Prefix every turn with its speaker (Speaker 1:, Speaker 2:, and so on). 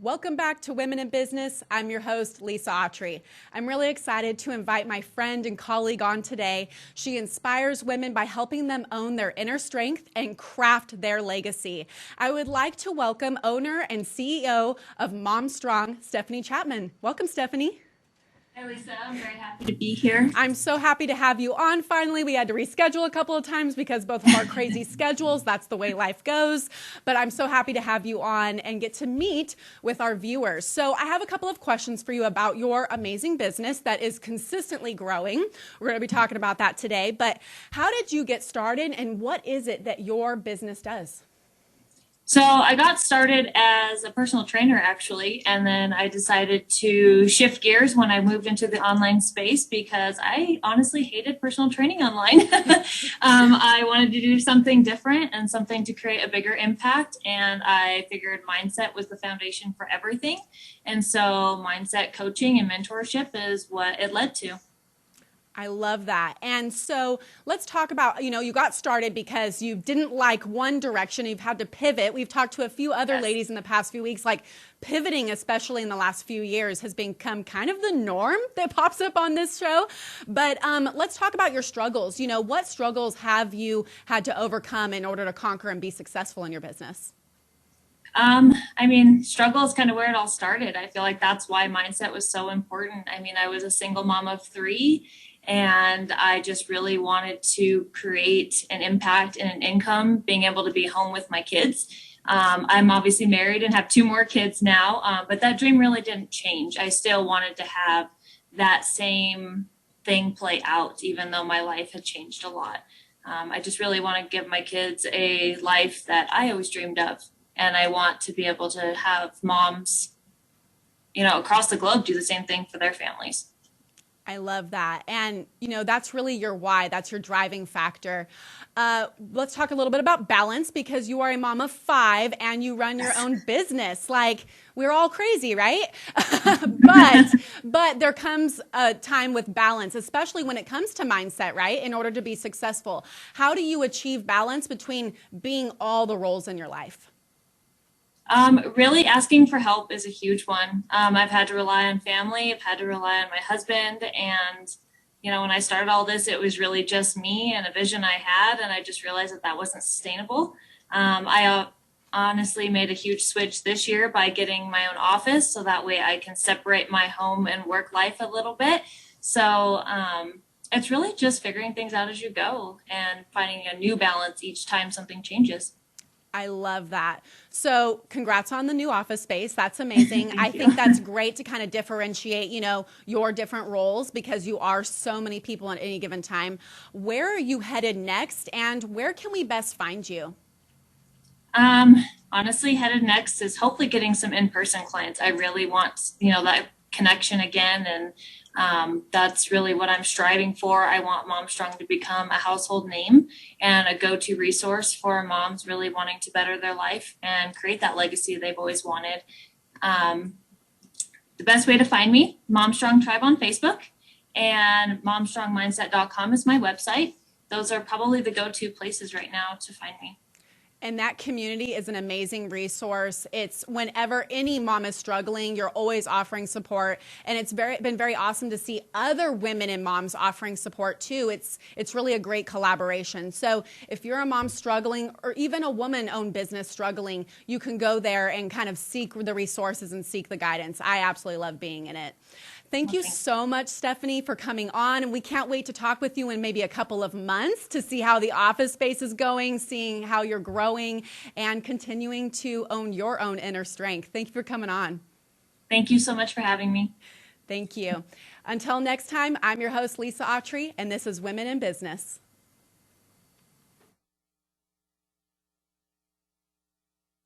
Speaker 1: Welcome back to Women in Business. I'm your host, Lisa Autry. I'm really excited to invite my friend and colleague on today. She inspires women by helping them own their inner strength and craft their legacy. I would like to welcome owner and CEO of Mom Strong, Stephanie Chapman. Welcome, Stephanie.
Speaker 2: Hi, Lisa. I'm very happy to be here.
Speaker 1: I'm so happy to have you on. Finally, we had to reschedule a couple of times because both of our crazy schedules. That's the way life goes. But I'm so happy to have you on and get to meet with our viewers. So I have a couple of questions for you about your amazing business that is consistently growing. We're going to be talking about that today. But how did you get started and what is it that your business does?
Speaker 2: So I got started as a personal trainer, actually, and then I decided to shift gears when I moved into the online space because I honestly hated personal training online. I wanted to do something different and something to create a bigger impact, and I figured mindset was the foundation for everything. And so mindset coaching and mentorship is what it led to.
Speaker 1: I love that. And so let's talk about, you got started because you didn't like one direction. You've had to pivot. We've talked to a few other ladies in the past few weeks, like pivoting, especially in the last few years, has become kind of the norm that pops up on this show. But let's talk about your struggles. What struggles have you had to overcome in order to conquer and be successful in your business?
Speaker 2: Struggle is kind of where it all started. I feel like that's why mindset was so important. I was a single mom of three, and I just really wanted to create an impact and an income, being able to be home with my kids. I'm obviously married and have two more kids now, but that dream really didn't change. I still wanted to have that same thing play out, even though my life had changed a lot. I just really want to give my kids a life that I always dreamed of. And I want to be able to have moms, across the globe do the same thing for their families.
Speaker 1: I love that. And, that's really your why. That's your driving factor. Let's talk a little bit about balance because you are a mom of five and you run your own business. Like, we're all crazy, right? but there comes a time with balance, especially when it comes to mindset, right? In order to be successful. How do you achieve balance between being all the roles in your life?
Speaker 2: Really asking for help is a huge one. I've had to rely on family. I've had to rely on my husband. And, when I started all this, it was really just me and a vision I had. And I just realized that wasn't sustainable. I honestly made a huge switch this year by getting my own office. So that way I can separate my home and work life a little bit. So it's really just figuring things out as you go and finding a new balance each time something changes.
Speaker 1: I love that. So congrats on the new office space. That's amazing. I
Speaker 2: you.
Speaker 1: think that's great to kind of differentiate, your different roles because you are so many people at any given time. Where are you headed next and where can we best find you?
Speaker 2: Honestly, headed next is hopefully getting some in-person clients. I really want, that connection again. And that's really what I'm striving for. I want Mom Strong to become a household name and a go-to resource for moms really wanting to better their life and create that legacy they've always wanted. The best way to find me, Mom Strong Tribe on Facebook, and momstrongmindset.com is my website. Those are probably the go-to places right now to find me.
Speaker 1: And that community is an amazing resource. It's whenever any mom is struggling, you're always offering support. And it's been very awesome to see other women and moms offering support too. It's really a great collaboration. So if you're a mom struggling or even a woman-owned business struggling, you can go there and kind of seek the resources and seek the guidance. I absolutely love being in it. Thank you so much, Stephanie, for coming on. And we can't wait to talk with you in maybe a couple of months to see how the office space is going, seeing how you're growing and continuing to own your own inner strength. Thank you for coming on.
Speaker 2: Thank you so much for having me.
Speaker 1: Thank you. Until next time, I'm your host, Lisa Autry, and this is Women in Business.